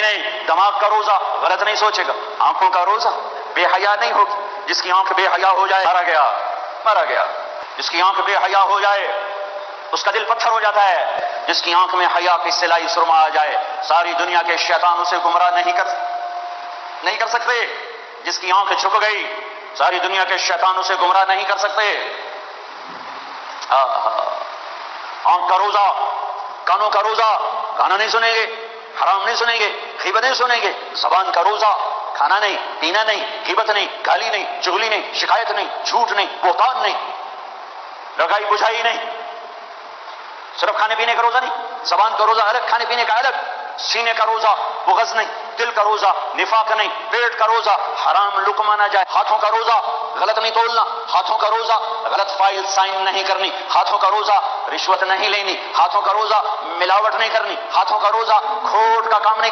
नहीं नहीं, दिमाग का रोजा, गलत नहीं सोचेगा। आंखों का रोजा, बेहया नहीं होगी। जिसकी आंख बेहया हो जाए मारा गया, मारा गया। जिसकी आंख बेहया हो जाए उसका दिल पत्थर हो जाता है। जिसकी आंख में हया की सिलाई सुरमा आ जाए सारी दुनिया के शैतान उसे गुमराह नहीं कर सकते। जिसकी आंख झुक गई सारी दुनिया के शैतान उसे गुमराह नहीं कर सकते। आंख का रोजा, कानों का रोजा, गाना नहीं सुनेंगे, हराम नहीं सुनेंगे, गीबत नहीं सुनेंगे। ज़बान का रोजा, खाना नहीं, पीना नहीं, गीबत नहीं, गाली नहीं, चुगली नहीं, शिकायत नहीं, झूठ नहीं, बोहतान नहीं, लगाई बुझाई नहीं। सिर्फ खाने पीने का रोजा नहीं, ज़बान का रोजा अलग, खाने पीने का अलग। सीने का रोजा बुग़ज़ नहीं, दिल का रोजा निफाक नहीं, पेट का रोजा हराम लुकमा ना जाए। हाथों का रोजा गलत नहीं तोलना, हाथों का रोजा गलत फाइल साइन नहीं करनी, हाथों का रोजा रिश्वत नहीं लेनी, हाथों का रोजा मिलावट नहीं करनी, हाथों का रोजा खोट का काम नहीं